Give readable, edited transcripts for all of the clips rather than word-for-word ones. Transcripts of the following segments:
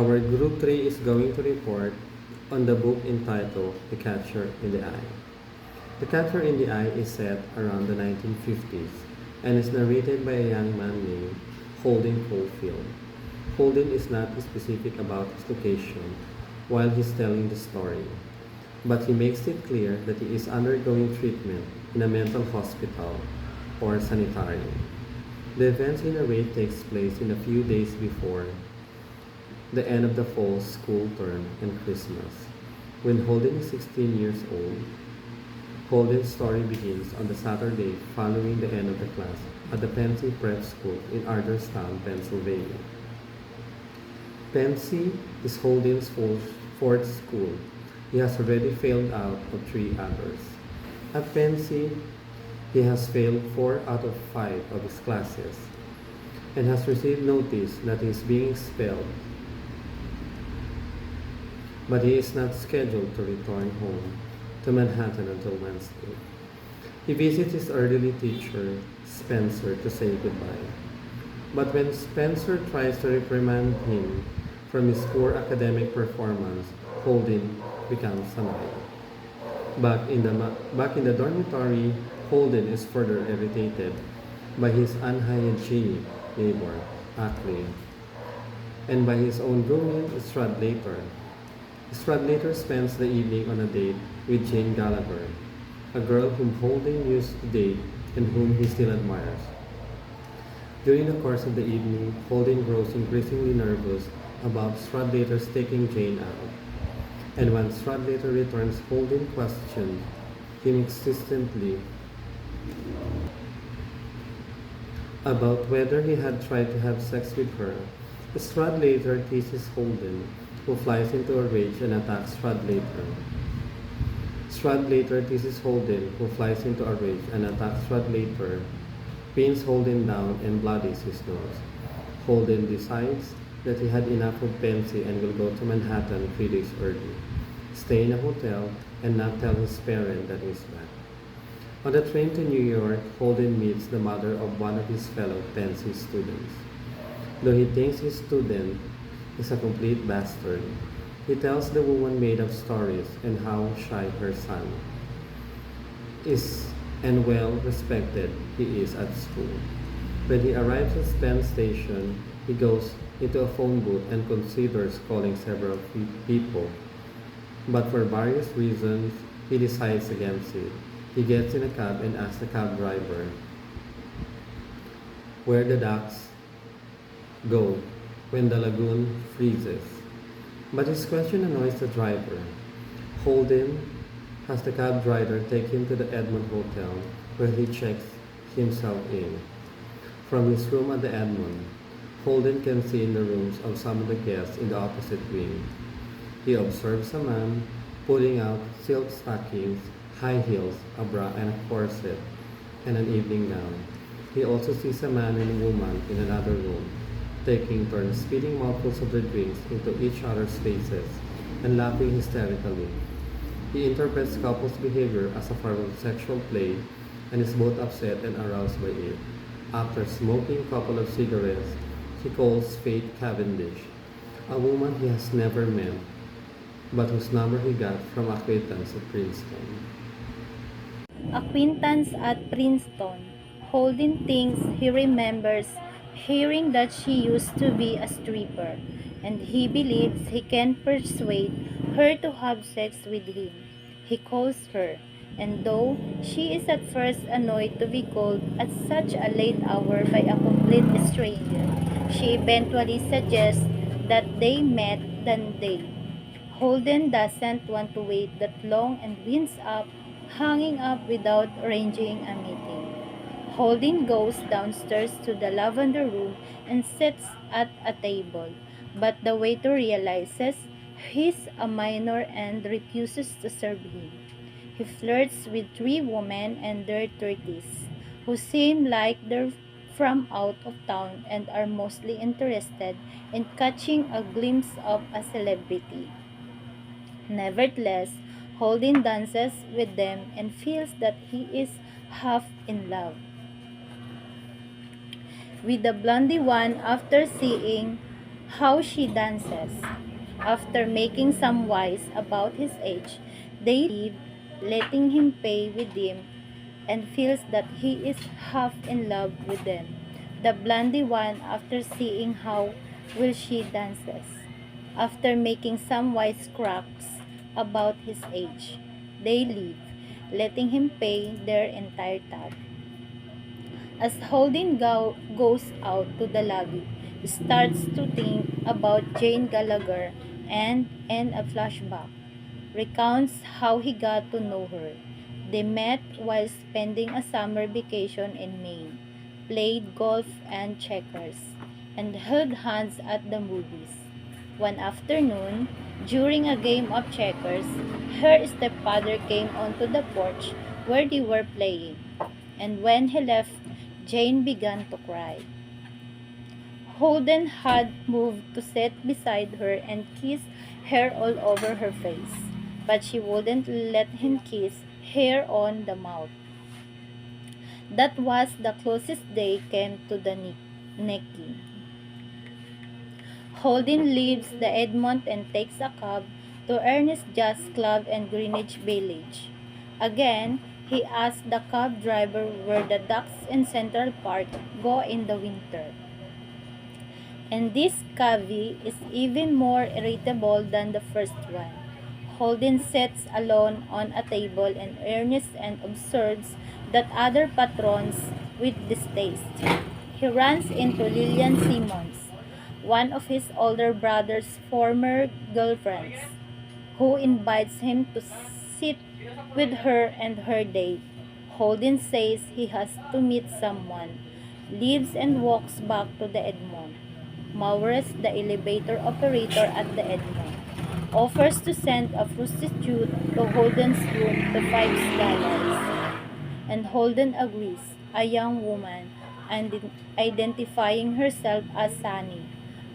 Our Group 3 is going to report on the book entitled The Catcher in the Eye. The Catcher in the Eye is set around the 1950s and is narrated by a young man named Holden Caulfield. Holden is not specific about his location while he's telling the story, but he makes it clear that he is undergoing treatment in a mental hospital or sanitarium. The events he narrates takes place in a few days before the end of the fall school term and Christmas. When Holden is 16 years old, Holden's story begins on the Saturday following the end of the class at the Pensy Prep School in Arderstown, Pennsylvania. Pensy is Holden's fourth school. He has already failed out of three others. At Pensy, he has failed 4 out of 5 of his classes and has received notice that he is being expelled, but he is not scheduled to return home to Manhattan until Wednesday. He visits his elderly teacher, Spencer, to say goodbye. But when Spencer tries to reprimand him from his poor academic performance, Holden becomes annoyed. Back in the dormitory, Holden is further irritated by his unhygienic neighbor, Ackley, and by his own roommate, Stradlater. Stradlater spends the evening on a date with Jane Gallagher, a girl whom Holden used to date and whom he still admires. During the course of the evening, Holden grows increasingly nervous about Stradlater's taking Jane out. And when Stradlater returns, Holden questions him insistently about whether he had tried to have sex with her. Stradlater teases Holden, who flies into a rage and attacks Stradlater. Stradlater teases Holden, who flies into a rage and attacks Stradlater, pins Holden down, and bloodies his nose. Holden decides that he had enough of Pensy and will go to Manhattan 3 days early, stay in a hotel, and not tell his parents that he's back. On the train to New York, Holden meets the mother of one of his fellow Pensy students. Though he thinks his student is a complete bastard, he tells the woman made of stories and how shy her son is and well respected he is at school. When he arrives at Penn Station, he goes into a phone booth and considers calling several people, but for various reasons, he decides against it. He gets in a cab and asks the cab driver where the ducks go when the lagoon freezes. But his question annoys the driver. Holden has the cab driver take him to the Edmond Hotel, where he checks himself in. From his room at the Edmond, Holden can see in the rooms of some of the guests in the opposite wing. He observes a man pulling out silk stockings, high heels, a bra and a corset, and an evening gown. He also sees a man and a woman in another room, taking turns spitting mouthfuls of their drinks into each other's faces and laughing hysterically. He interprets couples' behavior as a form of sexual play and is both upset and aroused by it. After smoking a couple of cigarettes, he calls Faith Cavendish, a woman he has never met, but whose number he got from acquaintance at Princeton. Acquaintance at Princeton. Holden thinks he remembers hearing that she used to be a stripper, and he believes he can persuade her to have sex with him. He calls her, and though she is at first annoyed to be called at such a late hour by a complete stranger, she eventually suggests that they met that day. Holden doesn't want to wait that long and winds up hanging up without arranging a meeting. Holden goes downstairs to the lavender room and sits at a table, but the waiter realizes he's a minor and refuses to serve him. He flirts with 3 women in their 30s who seem like they're from out of town and are mostly interested in catching a glimpse of a celebrity. Nevertheless, Holden dances with them and feels that he is half in love with the blondie one after seeing how she dances. After making some wise about his age, they leave, letting him pay with them, and feels that he is half in love with them. The blondie one, after seeing how well she dances, after making some wise cracks about his age, they leave, letting him pay their entire tab. As Holden goes out to the lobby, he starts to think about Jane Gallagher and, in a flashback, recounts how he got to know her. They met while spending a summer vacation in Maine, played golf and checkers, and held hands at the movies. One afternoon, during a game of checkers, her stepfather came onto the porch where they were playing, and when he left, Jane began to cry. Holden had moved to sit beside her and kiss her all over her face, but she wouldn't let him kiss her on the mouth. That was the closest they came to the necking. Holden leaves the Edmont and takes a cab to Ernest Jazz Club in Greenwich Village. Again, he asks the cab driver where the ducks in Central Park go in the winter. And this Kavi is even more irritable than the first one. Holden sits alone on a table and earnest and observes that other patrons with distaste. He runs into Lillian Simmons, one of his older brother's former girlfriends, who invites him to sit with her and her date. Holden says he has to meet someone, leaves and walks back to the Edmond. Maures, the elevator operator at the Edmond, offers to send a prostitute to Holden's room to $5, and Holden agrees. A young woman, and identifying herself as Sunny,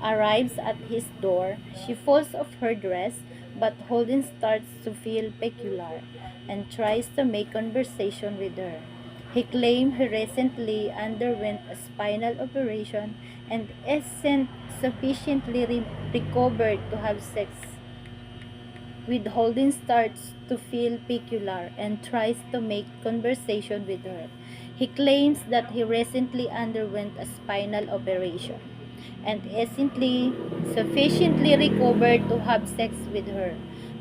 arrives at his door. She falls off her dress, but Holden starts to feel peculiar and tries to make conversation with her. He claimed he recently underwent a spinal operation and isn't sufficiently recovered to have sex with. Holden starts to feel peculiar and tries to make conversation with her. He claims that he recently underwent a spinal operation and isn't sufficiently recovered to have sex with her,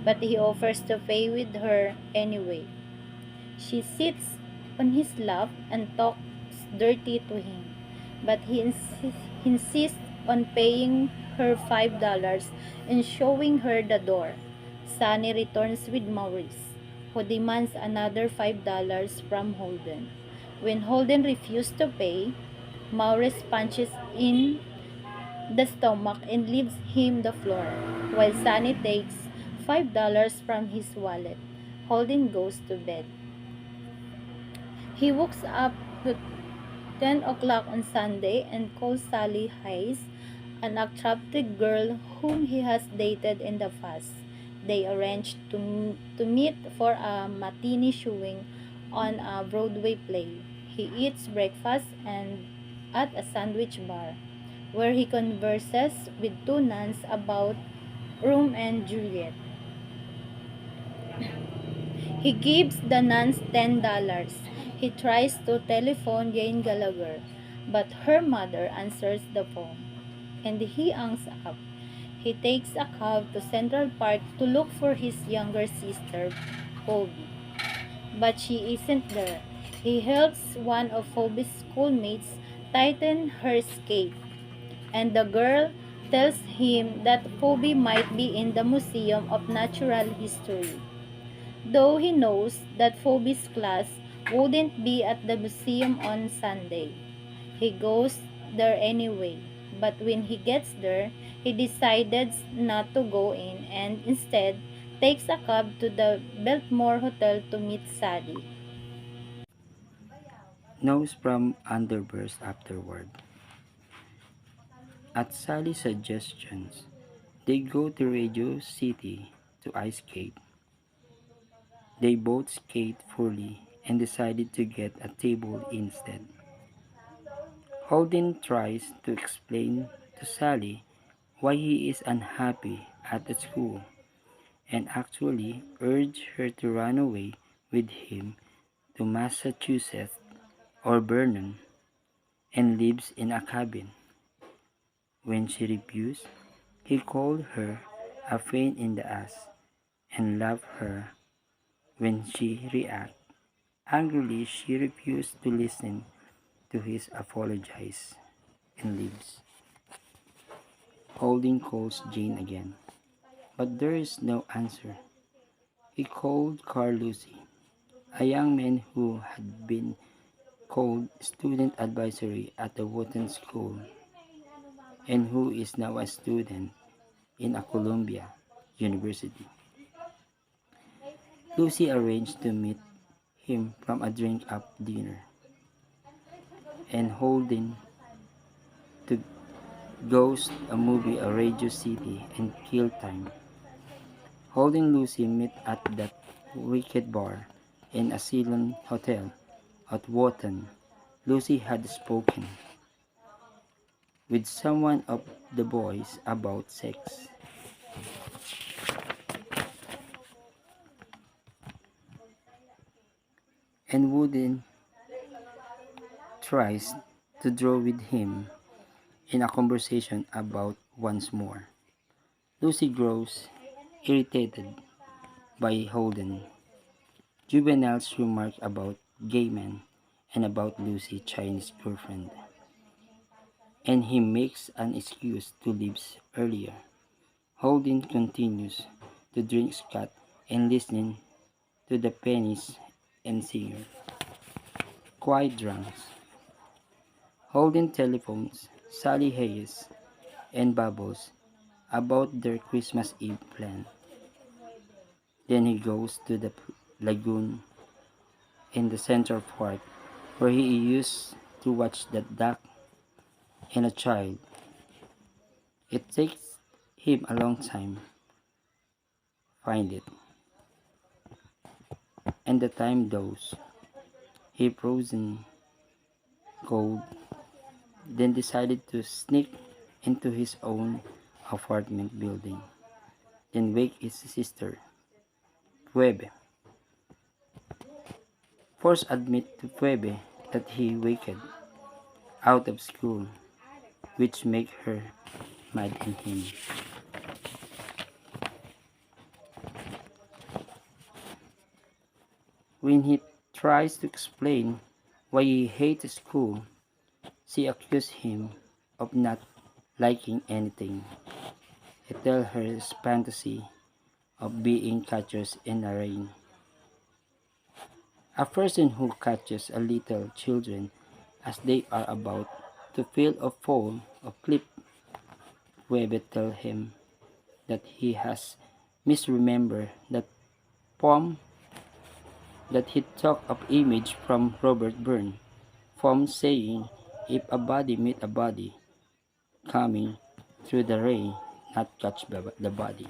but he offers to pay with her anyway. She sits on his lap and talks dirty to him, but he insists on paying her $5 and showing her the door. Sunny returns with Maurice, who demands another $5 from Holden. When Holden refuses to pay, Maurice punches in the stomach and leaves him the floor, while Sunny takes $5 from his wallet. Holden goes to bed. He wakes up at 10 o'clock on Sunday and calls Sally Hayes, an attractive girl whom he has dated in the past. They arrange to meet for a matinee showing on a Broadway play. He eats breakfast and at a sandwich bar, where he converses with two nuns about Rome and Juliet. He gives the nuns $10. He tries to telephone Jane Gallagher, but her mother answers the phone, and he hangs up. He takes a cab to Central Park to look for his younger sister, Phoebe, but she isn't there. He helps one of Phoebe's schoolmates tighten her skate, and the girl tells him that Phoebe might be in the Museum of Natural History. Though he knows that Phoebe's class wouldn't be at the museum on Sunday, he goes there anyway. But when he gets there, he decides not to go in and instead takes a cab to the Biltmore Hotel to meet Sadie. Knows from Underburst afterward. At Sally's suggestions, they go to Radio City to ice skate. They both skate poorly and decided to get a table instead. Holden tries to explain to Sally why he is unhappy at the school and actually urged her to run away with him to Massachusetts or Vernon and lives in a cabin. When she refused, he called her a pain in the ass and left her. When she reacted angrily, she refused to listen to his apologies and leaves. Holding calls Jane again, but there is no answer. He called Carl Lucy, a young man who had been called student advisory at the Wharton School and who is now a student in a Columbia University. Lucy arranged to meet him from a drink-up dinner and Holden to ghost a movie at Radio City and kill time. Holden and Lucy met at that wicked bar in a Ceylon hotel at Wharton. Lucy had spoken with someone of the boys about sex, and Wooden tries to draw with him in a conversation about once more. Lucy grows irritated by Holden. Juvenile's remark about gay men and about Lucy's Chinese girlfriend, and he makes an excuse to leave earlier. Holden continues to drink Scott and listening to the pennies and singer. Quite drunk. Holden telephones Sally Hayes and Bubbles about their Christmas Eve plan. Then he goes to the lagoon in the Central Park where he used to watch the duck and a child. It takes him a long time find it, and the time goes. He frozen cold, then decided to sneak into his own apartment building, then wake his sister, Phoebe. Force admit to Phoebe that he waked out of school, which make her mad at him. When he tries to explain why he hates school, she accuses him of not liking anything. He tells her his fantasy of being catchers in the rain. A person who catches a little children as they are about to fail or fall or clip, Webber tells him that he has misremembered that poem that he took of image from Robert Burns, from saying, if a body meet a body coming through the rain, not catch the body.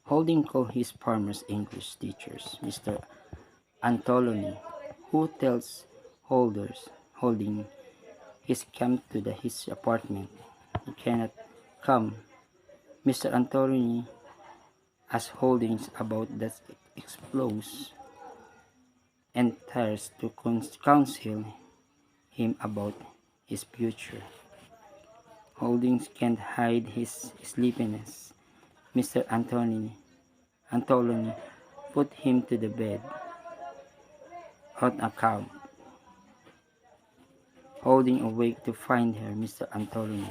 Holding called his farmer's English teachers, Mr. Antoloni, who tells Holding he's come to his apartment. He cannot come. Mr. Antoloni asks Holdings about the explosion and tries to counsel him about his future. Holdings can't hide his sleepiness. Mr. Antoloni put him to the bed on account. Holding awake to find her, Mr. Antoloni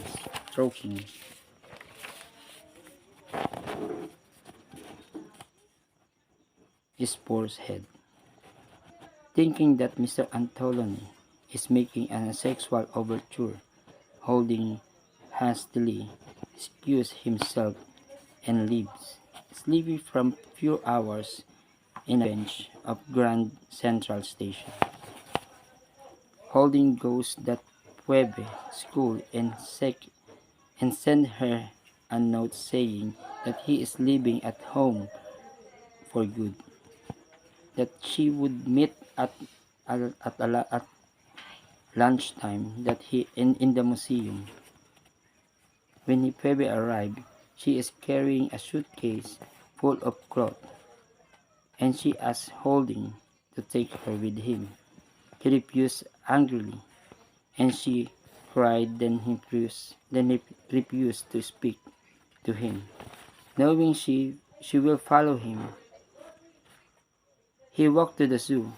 stroking his poor head, thinking that Mr. Antoloni is making a sexual overture. Holding hastily excuses himself and leaves, sleeping from few hours in a bench of Grand Central Station. Holding goes that Puebe school and send her a note saying that he is leaving at home for good, that she would meet at lunchtime that he in the museum. When Phoebe arrived, she is carrying a suitcase full of clothes, and she asks Holden to take her with him. He refused angrily, and she cried. Then he refused to speak to him. Knowing she will follow him, he walked to the zoo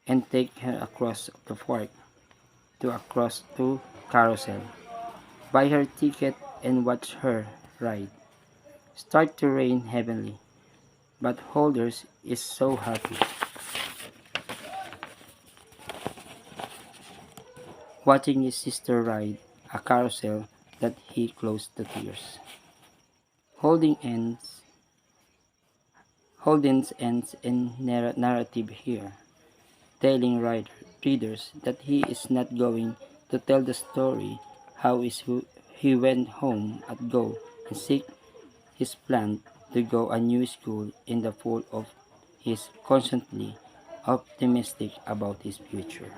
and take her across the park to carousel, buy her ticket and watch her ride. Start to rain heavily, but Holders is so happy watching his sister ride a carousel that he close to tears. Holding ends Holden's ends in narrative here, telling readers that he is not going to tell the story he went home at Go and seek his plan to go a new school in the fall of his constantly optimistic about his future.